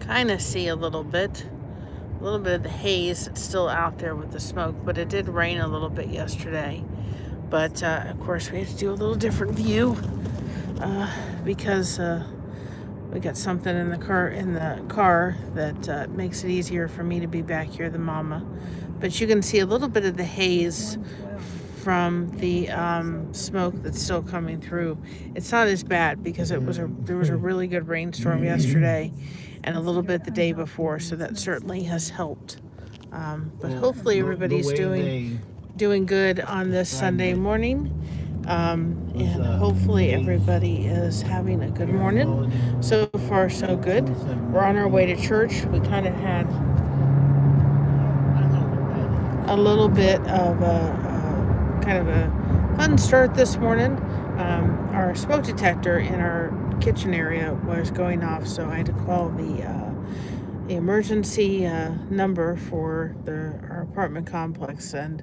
kind of see a little bit of the haze that's still out there with the smoke, but it did rain a little bit yesterday. But of course we had to do a little different view because we got something in the car that makes it easier for me to be back here than Mama. But you can see a little bit of the haze from the smoke that's still coming through. It's not as bad because there was a really good rainstorm yesterday and a little bit the day before, so that certainly has helped. But hopefully everybody's doing good on this Sunday morning. And hopefully everybody is having a good morning. So far, so good. We're on our way to church. We kind of had a little bit of a kind of a fun start this morning. Our smoke detector in our kitchen area was going off, so I had to call the emergency number for our apartment complex and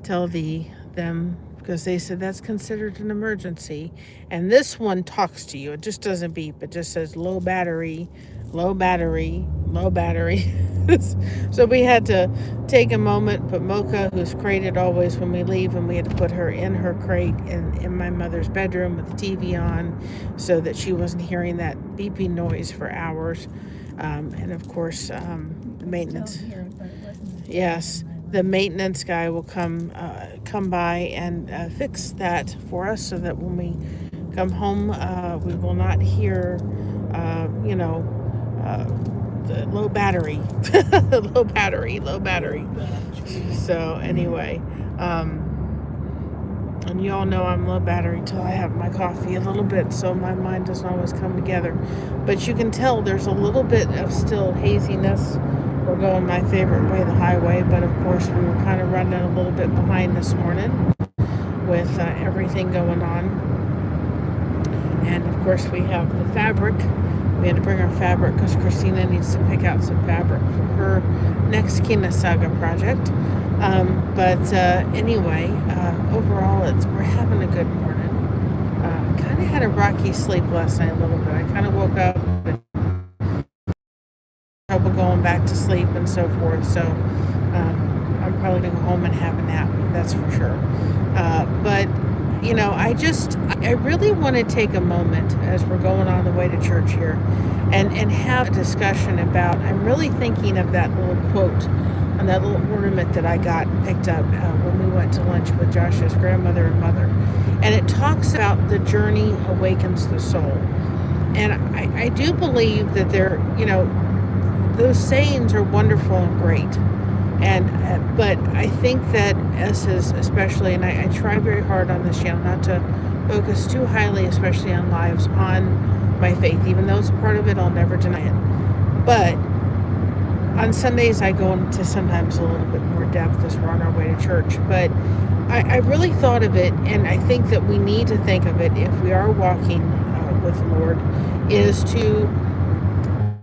tell them, because they said that's considered an emergency. And this one talks to you. It just doesn't beep. It just says low battery, low battery, low battery. So we had to take a moment, put Mocha, who's crated always when we leave, and we had to put her in her crate in my mother's bedroom with the TV on so that she wasn't hearing that beeping noise for hours. And of course, the maintenance. Yes. The maintenance guy will come by and fix that for us so that when we come home, we will not hear, the low battery, low battery. So anyway, and you all know I'm low battery till I have my coffee a little bit, so my mind doesn't always come together. But you can tell there's a little bit of still haziness. We're going my favorite way, the highway, but of course we were kind of running a little bit behind this morning with everything going on. And of course we have the fabric. We had to bring our fabric because Christina needs to pick out some fabric for her next Kina Saga project. But anyway, overall we're having a good morning. Kind of had a rocky sleep last night a little bit. I kind of woke up and trouble going back to sleep and so forth, so I'm probably going to go home and have a nap, that's for sure. But I really want to take a moment as we're going on the way to church here and have a discussion about, I'm really thinking of that little quote on that little ornament that I got and picked up when we went to lunch with Josh's grandmother and mother, and it talks about the journey awakens the soul. And I do believe that those sayings are wonderful and great, but I think that especially, and I try very hard on this channel not to focus too highly, especially on lives, on my faith, even though it's a part of it, I'll never deny it. But on Sundays I go into sometimes a little bit more depth as we're on our way to church. But I really thought of it, and I think that we need to think of it if we are walking with the Lord, is to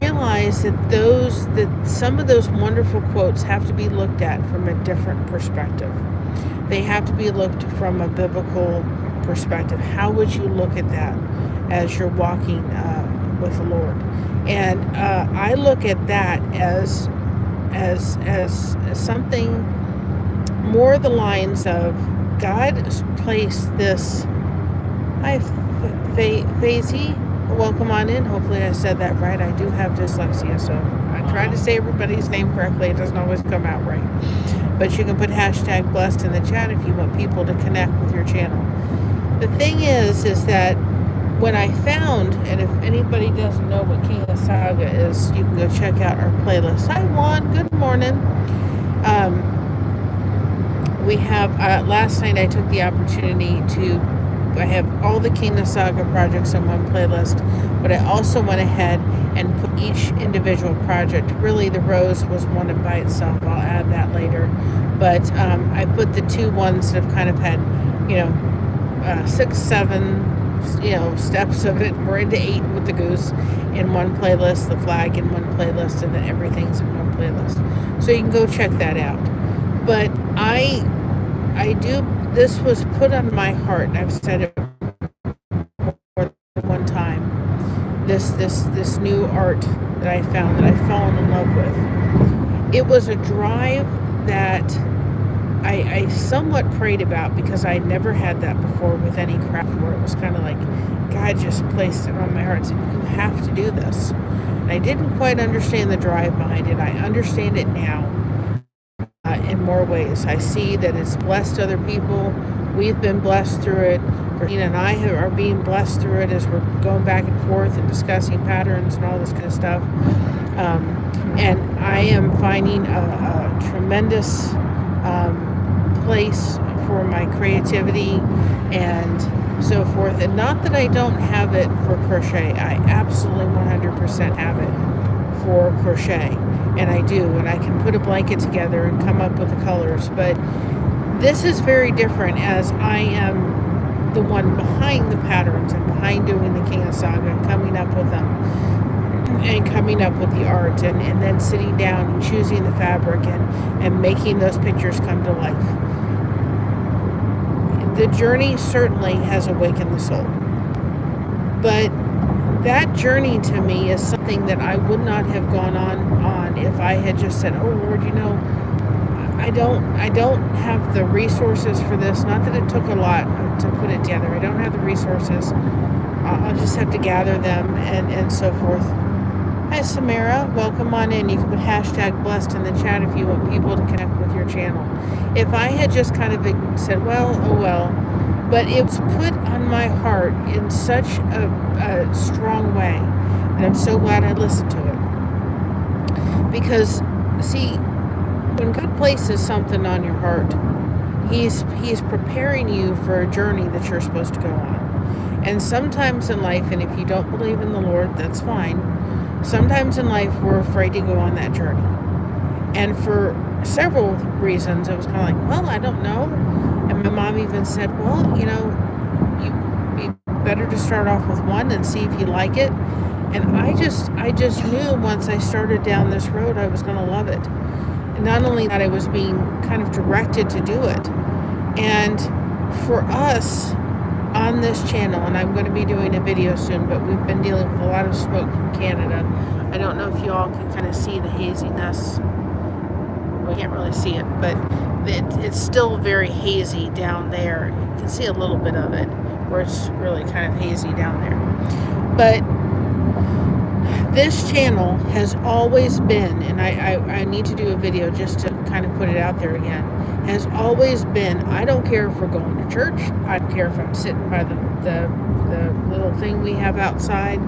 realize that some of those wonderful quotes have to be looked at from a different perspective. They have to be looked from a biblical perspective. How would you look at that as you're walking with the Lord? And I look at that as something more the lines of God has placed this. Hi, Faisy. Welcome on in. Hopefully I said that right. I do have dyslexia, so I try to say everybody's name correctly. It doesn't always come out right. But you can put hashtag blessed in the chat if you want people to connect with your channel. The thing is that when I found, and if anybody doesn't know what King of Saga is, you can go check out our playlist. Hi Juan, good morning. We have, last night I took the opportunity I have all the Kina Saga projects on one playlist, but I also went ahead and put each individual project. Really, the rose was one by itself. I'll add that later. But I put the two ones that have kind of had, 6, 7, steps of it. We're into 8 with the goose in one playlist, the flag in one playlist, and then everything's in one playlist. So you can go check that out. But this was put on my heart, and I've said it more than one time. This new art that I found that I've fallen in love with. It was a drive that I somewhat prayed about because I never had that before with any craft, where it was kind of like God just placed it on my heart and said, you have to do this. And I didn't quite understand the drive behind it. I understand it now in more ways. I see that it's blessed other people. We've been blessed through it. Christina and I are being blessed through it as we're going back and forth and discussing patterns and all this kind of stuff. And I am finding a tremendous place for my creativity and so forth. And not that I don't have it for crochet. I absolutely 100% have it for crochet. And I do. And I can put a blanket together and come up with the colors. But this is very different, as I am the one behind the patterns and behind doing the King of Saga and coming up with them and coming up with the art and then sitting down and choosing the fabric and making those pictures come to life. The journey certainly has awakened the soul. But that journey to me is something that I would not have gone on if I had just said, oh Lord, I don't have the resources for this. Not that it took a lot to put it together. I don't have the resources. I'll just have to gather them and so forth. Hi Samara, welcome on in. You can put hashtag blessed in the chat if you want people to connect with your channel. If I had just kind of said, well, oh well, but it was put on my heart in such a strong way, and I'm so glad I listened to it. Because, see, when God places something on your heart, He's preparing you for a journey that you're supposed to go on. And sometimes in life, and if you don't believe in the Lord, that's fine. Sometimes in life, we're afraid to go on that journey. And for several reasons, it was kind of like, well, I don't know. And my mom even said, well, you'd be better to start off with one and see if you like it. And I just knew once I started down this road, I was going to love it. And not only that, I was being kind of directed to do it. And for us on this channel, and I'm going to be doing a video soon, but we've been dealing with a lot of smoke from Canada. I don't know if you all can kind of see the haziness. We can't really see it, but it's still very hazy down there. You can see a little bit of it where it's really kind of hazy down there. But this channel has always been, and I need to do a video just to kind of put it out there again, has always been, I don't care if we're going to church, I don't care if I'm sitting by the little thing we have outside,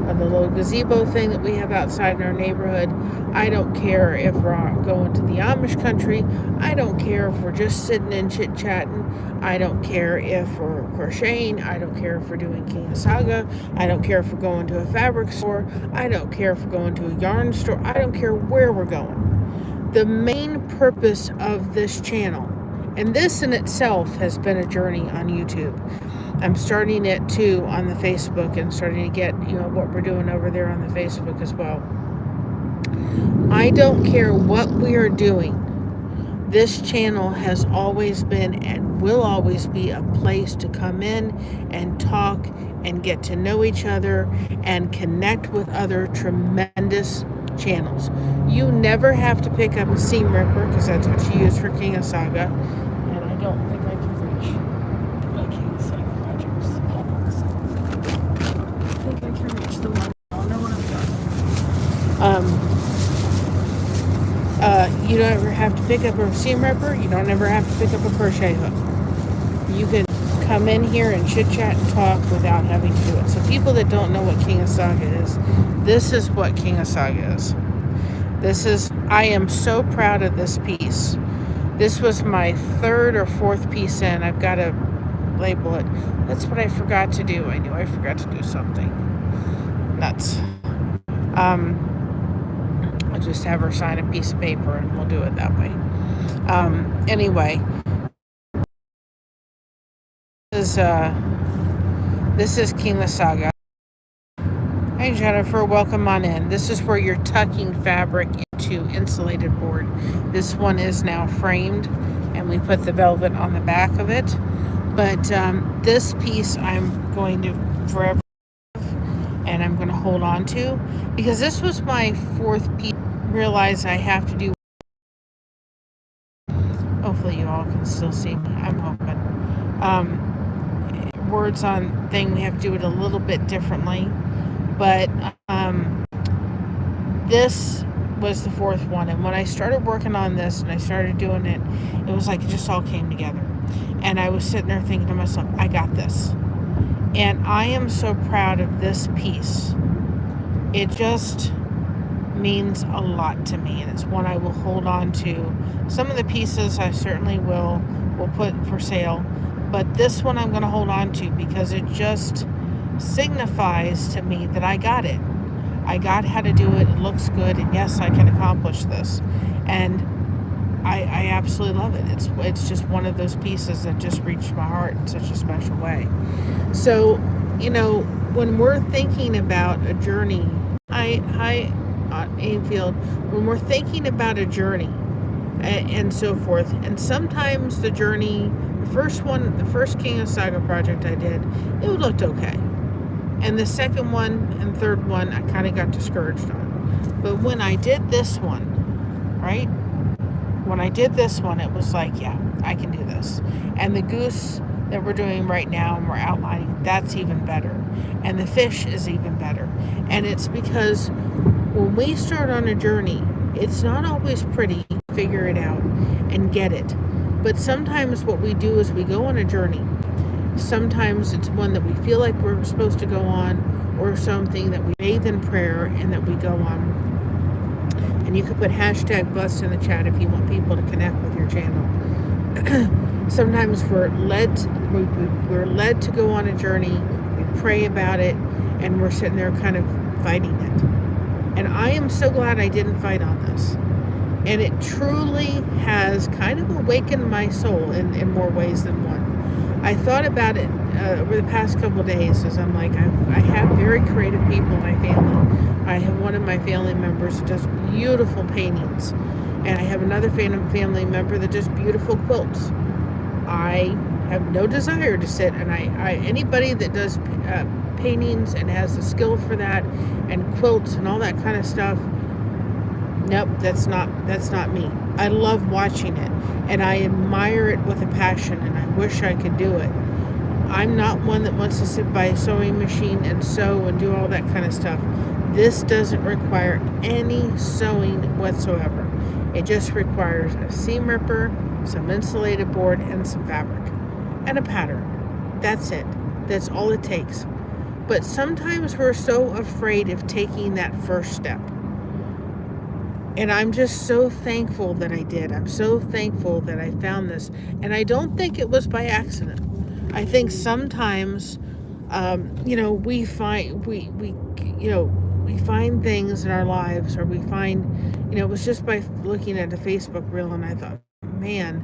or the little gazebo thing that we have outside in our neighborhood. I don't care if we're going to the Amish country. I don't care if we're just sitting and chit-chatting. I don't care if we're crocheting. I don't care if we're doing King of Saga. I don't care if we're going to a fabric store. I don't care if we're going to a yarn store. I don't care where we're going. The main purpose of this channel, and this in itself has been a journey on YouTube. I'm starting it too on the Facebook and starting to get, what we're doing over there on the Facebook as well. I don't care what we are doing. This channel has always been and will always be a place to come in and talk and get to know each other and connect with other tremendous channels. You never have to pick up a seam ripper, because that's what you use for King of Saga. And I don't think I can reach my King of Saga projects. I think I can reach the one. I don't know what I've done. You don't ever have to pick up a seam ripper. You don't ever have to pick up a crochet hook. You can come in here and chit chat and talk without having to do it. So people that don't know what King of Saga is, this is what King of Saga is. I am so proud of this piece. This was my third or fourth piece in. I've got to label it. That's what I forgot to do. I knew I forgot to do something. Nuts. I'll just have her sign a piece of paper and we'll do it that way. Anyway, this is King of Saga. Hey Jennifer, welcome on in. This is where you're tucking fabric into insulated board. This one is now framed and we put the velvet on the back of it. But this piece I'm going to forever, and I'm going to hold on to, because this was my fourth piece. Realize I have to do. Hopefully you all can still see me. I'm hoping. Words on thing, we have to do it a little bit differently, but this was the fourth one. And when I started working on this and I started doing it, it was like it just all came together. And I was sitting there thinking to myself, I got this. And I am so proud of this piece. It just means a lot to me, and it's one I will hold on to. Some of the pieces I certainly will put for sale, but this one I'm going to hold on to because it just signifies to me that I got it. I got how to do it. It looks good, and yes, I can accomplish this. And I absolutely love it. It's just one of those pieces that just reached my heart in such a special way. So, when we're thinking about a journey, Aimfield, when we're thinking about a journey and so forth, and sometimes the journey, the first King of Saga project I did, it looked okay. And the second one and third one, I kind of got discouraged on. But when I did this one, right? When I did this one, it was like, yeah, I can do this. And the goose that we're doing right now and we're outlining, that's even better. And the fish is even better. And it's because when we start on a journey, it's not always pretty to figure it out and get it. But sometimes what we do is we go on a journey. Sometimes it's one that we feel like we're supposed to go on, or something that we bathe in prayer and that we go on. And you can put hashtag blessed in the chat if you want people to connect with your channel. Sometimes we're led to go on a journey, we pray about it, and we're sitting there kind of fighting it. And I am so glad I didn't fight on this. And it truly has kind of awakened my soul in more ways than one. I thought about it over the past couple of days, as I'm like, I have very creative people in my family. I have one of my family members that does beautiful paintings, and I have another family member that does beautiful quilts. I have no desire to sit, and anybody that does paintings and has the skill for that, and quilts and all that kind of stuff, nope, that's not me. I love watching it, and I admire it with a passion, and I wish I could do it. I'm not one that wants to sit by a sewing machine and sew and do all that kind of stuff. This doesn't require any sewing whatsoever. It just requires a seam ripper, some insulated board, and some fabric, and a pattern. That's it. That's all it takes. But sometimes we're so afraid of taking that first step. And I'm just so thankful that I did. I'm so thankful that I found this. And I don't think it was by accident. I think sometimes, we find we find things in our lives, or we find, it was just by looking at a Facebook reel, and I thought, man,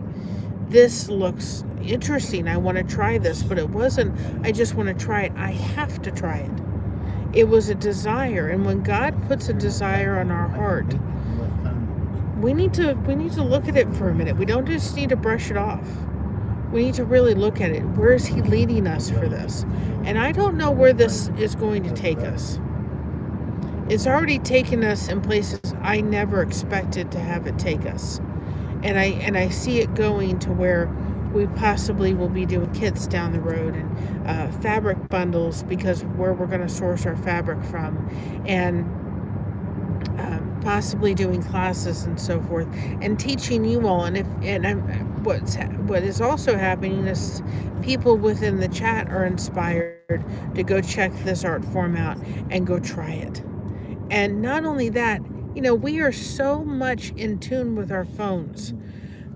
this looks interesting. I want to try this, but it wasn't, I just want to try it. I have to try it. It was a desire. And when God puts a desire on our heart, we need to look at it for a minute. We don't just need to brush it off. We need to really look at it. Where is He leading us for this? And I don't know where this is going to take us. It's already taken us in places I never expected to have it take us. And I see it going to where we possibly will be doing kits down the road, and fabric bundles, because where we're going to source our fabric from, and possibly doing classes and so forth, and teaching you all. What is also happening is people within the chat are inspired to go check this art form out and go try it. And not only that, we are so much in tune with our phones.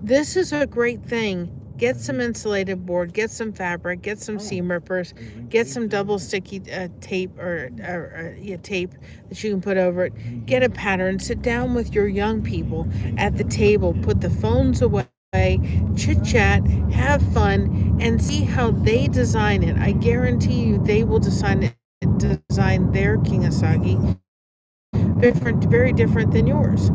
This is a great thing. Get some insulated board, get some fabric, get some seam rippers, get some double sticky tape or tape that you can put over it. Get a pattern. Sit down with your young people at the table. Put the phones away. Chit chat, have fun, and see how they design it. I guarantee you, they will design their King Asagi very different than yours.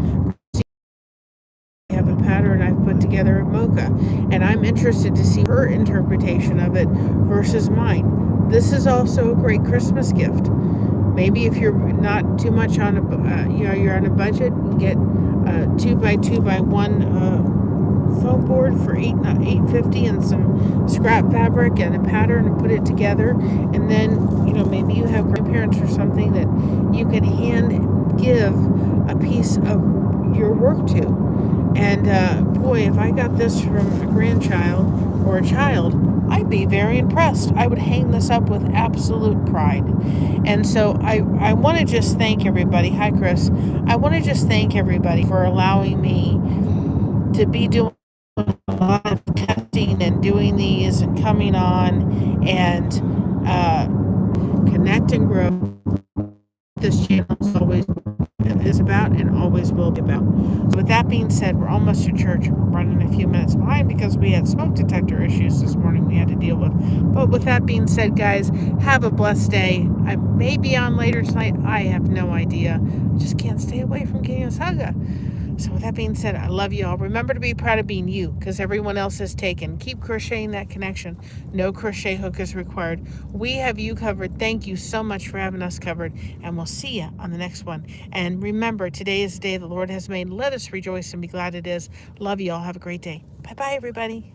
I have a pattern I've put together at Mocha, and I'm interested to see her interpretation of it versus mine. This is also a great Christmas gift. maybe if you're not too much on you're on a budget, you can get a 2x2x1 foam board for $8.50 and some scrap fabric and a pattern and put it together. And then, maybe you have grandparents or something that you can hand give a piece of your work to. And boy, if I got this from a grandchild or a child, I'd be very impressed. I would hang this up with absolute pride. And so I want to just thank everybody. Hi, Chris. I want to just thank everybody for allowing me to be doing a lot of testing and doing these and coming on and connect and grow. This channel is about and always will be about. So with that being said, we're almost to church. We're running a few minutes behind because we had smoke detector issues this morning we had to deal with. But with that being said, guys, have a blessed day. I may be on later tonight. I have no idea. I just can't stay away from getting a saga. So with that being said, I love you all. Remember to be proud of being you, because everyone else is taken. Keep crocheting that connection. No crochet hook is required. We have you covered. Thank you so much for having us covered, and we'll see you on the next one. And remember, today is the day the Lord has made. Let us rejoice and be glad it is. Love you all. Have a great day. Bye-bye, everybody.